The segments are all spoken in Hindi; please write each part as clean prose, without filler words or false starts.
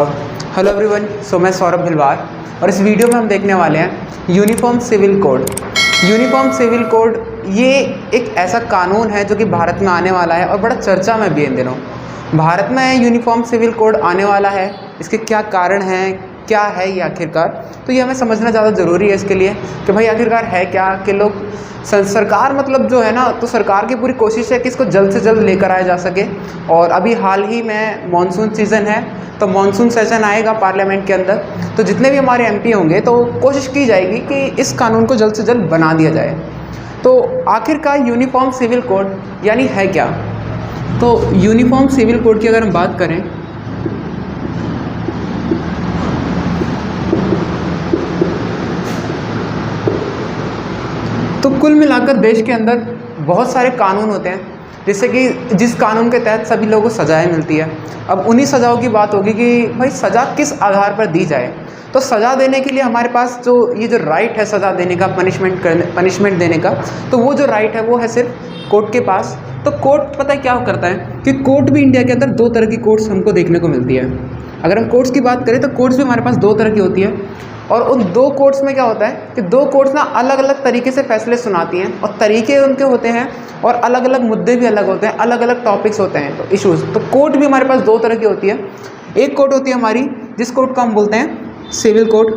हेलो एवरीवन, सो मैं सौरभ भिलवार और इस वीडियो में हम देखने वाले हैं uniform civil code. Uniform civil code ये एक ऐसा कानून है जो कि भारत में आने वाला है और बड़ा चर्चा में भी है इन दिनों। भारत में यूनिफॉर्म सिविल कोड आने वाला है, इसके क्या कारण हैं, क्या है ये आखिरकार, तो ये हमें समझना ज़्यादा ज़रूरी है इसके लिए कि भाई आखिरकार है क्या, कि लोग सरकार मतलब जो है ना, तो सरकार की पूरी कोशिश है कि इसको जल्द से जल्द लेकर आया जा सके। और अभी हाल ही में मॉनसून सीज़न है, तो मॉनसून सेशन आएगा पार्लियामेंट के अंदर, तो जितने भी हमारे एमपी होंगे तो कोशिश की जाएगी कि इस कानून को जल्द से जल्द बना दिया जाए। तो आखिरकार यूनिफॉर्म सिविल कोड यानी है क्या? तो यूनिफॉर्म सिविल कोड की अगर हम बात करें तो कुल मिलाकर देश के अंदर बहुत सारे कानून होते हैं, जैसे कि जिस कानून के तहत सभी लोगों को सजाएं मिलती है। अब उन्हीं सज़ाओं की बात होगी कि भाई सज़ा किस आधार पर दी जाए। तो सज़ा देने के लिए हमारे पास जो राइट है सज़ा देने का, पनिशमेंट देने का, तो वो जो राइट है वो है सिर्फ कोर्ट के पास। तो कोर्ट पता है क्या करता है कि कोर्ट भी इंडिया के अंदर दो तरह की कोर्ट्स हमको देखने को मिलती है। अगर हम कोर्ट्स की बात करें तो कोर्ट्स भी हमारे पास दो तरह की होती है, और उन दो कोर्ट्स में क्या होता है कि दो कोर्ट्स ना अलग अलग तरीके से फैसले सुनाती हैं, और तरीके उनके होते हैं और अलग अलग मुद्दे भी अलग होते हैं, अलग अलग टॉपिक्स होते हैं, तो इश्यूज़। तो कोर्ट भी हमारे पास दो तरह की होती है। एक कोर्ट होती है हमारी, जिस कोर्ट को हम बोलते हैं सिविल कोर्ट,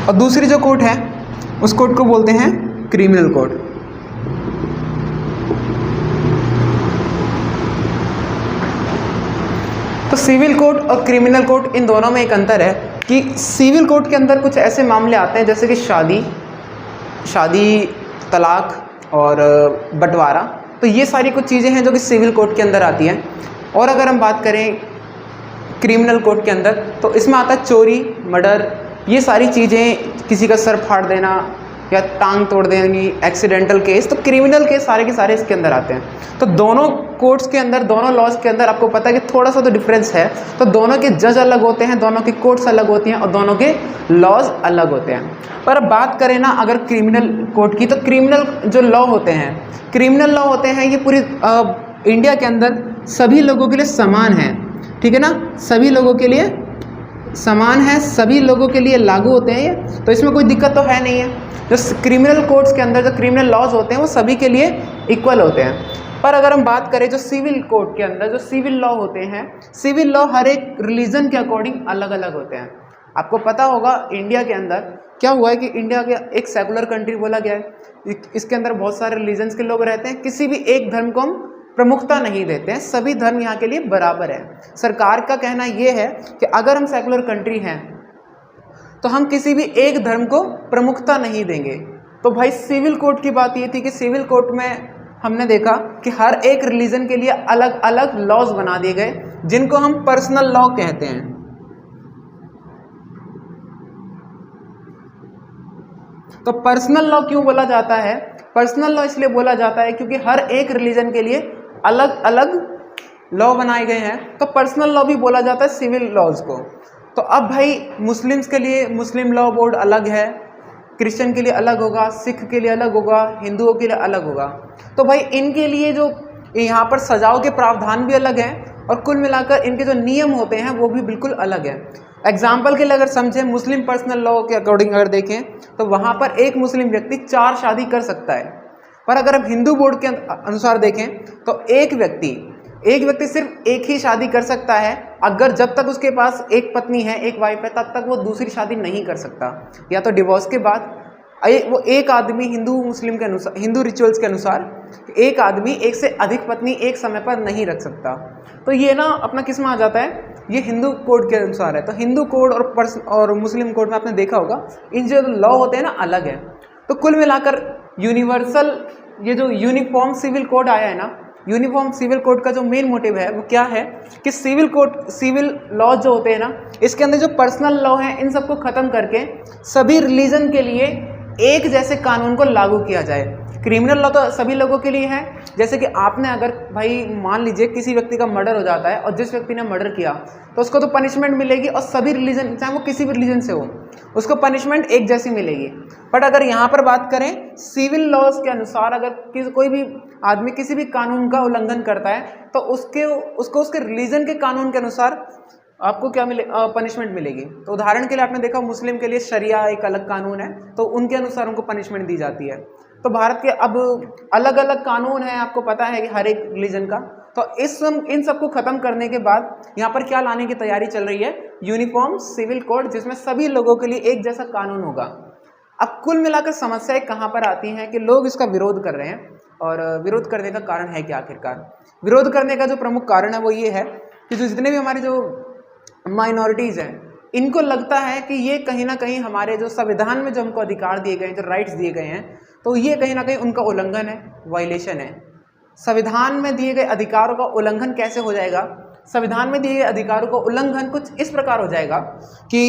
और दूसरी जो कोर्ट है उस कोर्ट को बोलते हैं क्रिमिनल कोर्ट। तो सिविल कोर्ट और क्रिमिनल कोर्ट, इन दोनों में एक अंतर है कि सिविल कोर्ट के अंदर कुछ ऐसे मामले आते हैं जैसे कि शादी, तलाक और बंटवारा। तो ये सारी कुछ चीज़ें हैं जो कि सिविल कोर्ट के अंदर आती हैं। और अगर हम बात करें क्रिमिनल कोर्ट के अंदर, तो इसमें आता है चोरी, मर्डर, ये सारी चीज़ें, किसी का सर फाड़ देना या टांग तोड़ देनी, एक्सीडेंटल केस, तो क्रिमिनल केस सारे के सारे इसके अंदर आते हैं। तो दोनों कोर्ट्स के अंदर, दोनों लॉज के अंदर आपको पता है कि थोड़ा सा तो डिफरेंस है। तो दोनों के जज अलग होते हैं, दोनों की कोर्ट्स अलग होती हैं और दोनों के लॉज अलग होते हैं। पर अब बात करें ना अगर क्रिमिनल कोर्ट की, तो क्रिमिनल जो लॉ होते हैं, क्रिमिनल लॉ होते हैं, ये पूरी इंडिया के अंदर सभी लोगों के लिए समान है, ठीक है ना, सभी लोगों के लिए समान है, सभी लोगों के लिए लागू होते हैं ये, तो इसमें कोई दिक्कत तो है नहीं है। जो क्रिमिनल कोर्ट्स के अंदर जो क्रिमिनल लॉज होते हैं वो सभी के लिए इक्वल होते हैं। पर अगर हम बात करें जो सिविल कोर्ट के अंदर जो सिविल लॉ होते हैं, सिविल लॉ हर एक रिलीजन के अकॉर्डिंग अलग अलग होते हैं। आपको पता होगा इंडिया के अंदर क्या हुआ है कि इंडिया के एक सेकुलर कंट्री बोला गया है, इसके अंदर बहुत सारे रिलीजन्स के लोग रहते हैं, किसी भी एक धर्म को हम प्रमुखता नहीं देते हैं, सभी धर्म यहाँ के लिए बराबर है। सरकार का कहना ये है कि अगर हम सेकुलर कंट्री हैं तो हम किसी भी एक धर्म को प्रमुखता नहीं देंगे। तो भाई सिविल कोर्ट की बात ये थी कि सिविल कोर्ट में हमने देखा कि हर एक रिलीजन के लिए अलग अलग लॉज बना दिए गए, जिनको हम पर्सनल लॉ कहते हैं। तो पर्सनल लॉ क्यों बोला जाता है? पर्सनल लॉ इसलिए बोला जाता है क्योंकि हर एक रिलीजन के लिए अलग अलग लॉ बनाए गए हैं, तो पर्सनल लॉ भी बोला जाता है सिविल लॉज को। तो अब भाई मुस्लिम्स के लिए मुस्लिम लॉ बोर्ड अलग है, क्रिश्चियन के लिए अलग होगा, सिख के लिए अलग होगा, हिंदुओं के लिए अलग होगा। तो भाई इनके लिए जो यहाँ पर सजाओं के प्रावधान भी अलग हैं, और कुल मिलाकर इनके जो नियम होते हैं वो भी बिल्कुल अलग हैं। एग्जाम्पल के लिए अगर समझें, मुस्लिम पर्सनल लॉ के अकॉर्डिंग अगर देखें तो वहाँ पर एक मुस्लिम व्यक्ति 4 शादी कर सकता है। पर अगर हम हिंदू बोर्ड के अनुसार देखें तो एक व्यक्ति सिर्फ एक ही शादी कर सकता है, अगर जब तक उसके पास एक पत्नी है, एक वाइफ है, तब तक वो दूसरी शादी नहीं कर सकता, या तो डिवोर्स के बाद। वो एक आदमी हिंदू मुस्लिम के अनुसार, हिंदू रिचुअल्स के अनुसार एक आदमी एक से अधिक पत्नी एक समय पर नहीं रख सकता। तो ये ना अपना किस में आ जाता है, ये हिंदू कोड के अनुसार है। तो हिंदू कोड और मुस्लिम कोड में आपने देखा होगा इन जो लॉ होते हैं ना अलग है। तो कुल मिलाकर यूनिवर्सल ये जो यूनिफॉर्म सिविल कोड आया है ना, यूनिफॉर्म सिविल कोड का जो मेन मोटिव है वो क्या है कि सिविल लॉ जो होते हैं ना, इसके अंदर जो पर्सनल लॉ है इन सबको ख़त्म करके सभी रिलीजन के लिए एक जैसे कानून को लागू किया जाए। क्रिमिनल लॉ तो सभी लोगों के लिए है। जैसे कि आपने अगर भाई मान लीजिए किसी व्यक्ति का मर्डर हो जाता है और जिस व्यक्ति ने मर्डर किया तो उसको तो पनिशमेंट मिलेगी, और सभी रिलीजन, चाहे वो किसी भी रिलीजन से हो, उसको पनिशमेंट एक जैसी मिलेगी। बट अगर यहाँ पर बात करें सिविल लॉज के अनुसार, अगर कोई भी आदमी किसी भी कानून का उल्लंघन करता है तो उसको उसके रिलीजन के कानून के अनुसार आपको क्या मिले, पनिशमेंट मिलेगी। तो उदाहरण के लिए आपने देखा मुस्लिम के लिए शरिया एक अलग कानून है, तो उनके अनुसार उनको पनिशमेंट दी जाती है। तो भारत के अब अलग अलग कानून है, आपको पता है कि हर एक रिलीजन का। तो इन सबको खत्म करने के बाद यहाँ पर क्या लाने की तैयारी चल रही है, यूनिफॉर्म सिविल कोड, जिसमें सभी लोगों के लिए एक जैसा कानून होगा। अब कुल मिलाकर समस्याएं कहाँ पर आती हैं कि लोग इसका विरोध कर रहे हैं, और विरोध करने का कारण है क्या? आखिरकार विरोध करने का जो प्रमुख कारण है वो ये है कि जो जितने भी हमारे जो माइनॉरिटीज़ हैं, इनको लगता है कि ये कहीं ना कहीं हमारे जो संविधान में जो हमको अधिकार दिए गए हैं, जो राइट्स दिए गए हैं, तो ये कहीं ना कहीं उनका उल्लंघन है, वायलेशन है। संविधान में दिए गए अधिकारों का उल्लंघन कैसे हो जाएगा? संविधान में दिए गए अधिकारों का उल्लंघन कुछ इस प्रकार हो जाएगा कि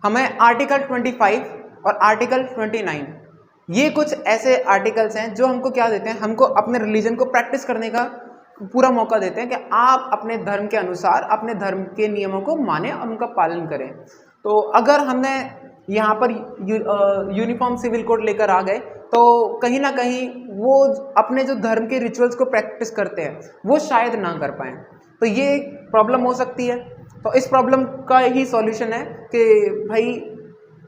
हमें आर्टिकल 25 और आर्टिकल 29, ये कुछ ऐसे आर्टिकल्स हैं जो हमको क्या देते हैं, हमको अपने रिलीजन को प्रैक्टिस करने का पूरा मौका देते हैं कि आप अपने धर्म के अनुसार अपने धर्म के नियमों को माने और उनका पालन करें। तो अगर हमने यहाँ पर यूनिफॉर्म सिविल कोड लेकर आ गए तो कहीं ना कहीं वो अपने जो धर्म के रिचुअल्स को प्रैक्टिस करते हैं वो शायद ना कर पाएँ, तो ये एक प्रॉब्लम हो सकती है। तो इस प्रॉब्लम का ही सॉल्यूशन है कि भाई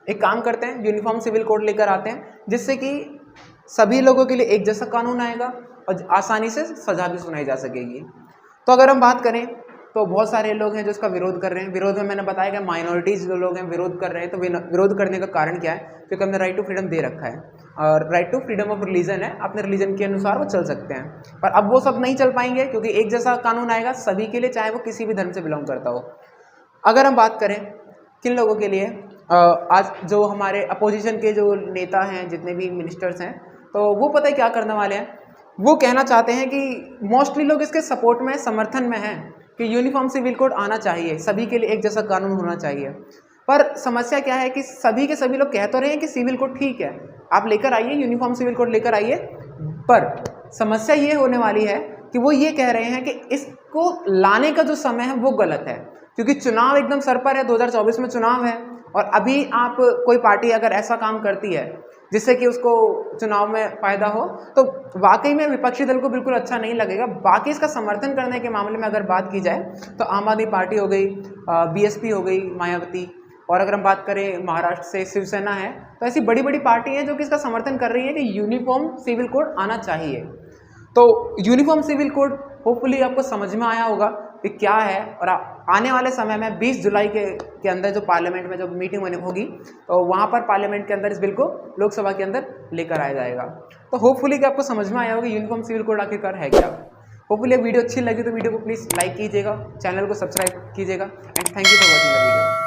एक काम करते हैं, यूनिफॉर्म सिविल कोड लेकर आते हैं, जिससे कि सभी लोगों के लिए एक जैसा कानून आएगा और आसानी से सज़ा भी सुनाई जा सकेगी। तो अगर हम बात करें तो बहुत सारे लोग हैं जो इसका विरोध कर रहे हैं। विरोध में मैंने बताया कि माइनॉरिटीज़ जो लोग हैं विरोध कर रहे हैं। तो विरोध करने का कारण क्या है? क्योंकि हमने राइट टू फ्रीडम दे रखा है, और right to freedom of religion है, अपने रिलीजन के अनुसार वो चल सकते हैं। पर अब वो सब नहीं चल पाएंगे क्योंकि एक जैसा कानून आएगा सभी के लिए, चाहे वो किसी भी धर्म से बिलोंग करता हो। अगर हम बात करें किन लोगों के लिए, आज जो हमारे अपोजिशन के जो नेता हैं, जितने भी मिनिस्टर्स हैं, तो वो पता है क्या करने वाले हैं? वो कहना चाहते हैं कि मोस्टली लोग इसके सपोर्ट में, समर्थन में हैं कि यूनिफॉर्म सिविल कोड आना चाहिए, सभी के लिए एक जैसा कानून होना चाहिए। पर समस्या क्या है कि सभी के सभी लोग कह तो रहे हैं कि सिविल कोड ठीक है, आप लेकर आइए, यूनिफॉर्म सिविल कोड लेकर आइए, पर समस्या ये होने वाली है कि वो ये कह रहे हैं कि इसको लाने का जो समय है वो गलत है, क्योंकि चुनाव एकदम सर पर है, 2024 में चुनाव है, और अभी आप कोई पार्टी अगर ऐसा काम करती है जिससे कि उसको चुनाव में फ़ायदा हो, तो वाकई में विपक्षी दल को बिल्कुल अच्छा नहीं लगेगा। बाकी इसका समर्थन करने के मामले में अगर बात की जाए तो आम आदमी पार्टी हो गई, बीएसपी हो गई, मायावती, और अगर हम बात करें महाराष्ट्र से शिवसेना है, तो ऐसी बड़ी बड़ी पार्टी हैं जो कि इसका समर्थन कर रही है कि यूनिफॉर्म सिविल कोड आना चाहिए। तो यूनिफॉर्म सिविल कोड होपफुली आपको समझ में आया होगा कि क्या है, और आने वाले समय में 20 जुलाई के अंदर जो पार्लियामेंट में जो मीटिंग होगी, तो वहाँ पर पार्लियामेंट के अंदर इस बिल को लोकसभा के अंदर लेकर आया जाएगा। तो होपफुली कि आपको समझ में आया होगा यूनिफॉर्म सिविल कोड आखिरकार है क्या। होपफुली वीडियो अच्छी लगी तो वीडियो को प्लीज़ लाइक कीजिएगा, चैनल को सब्सक्राइब कीजिएगा, and thank you for watching the video.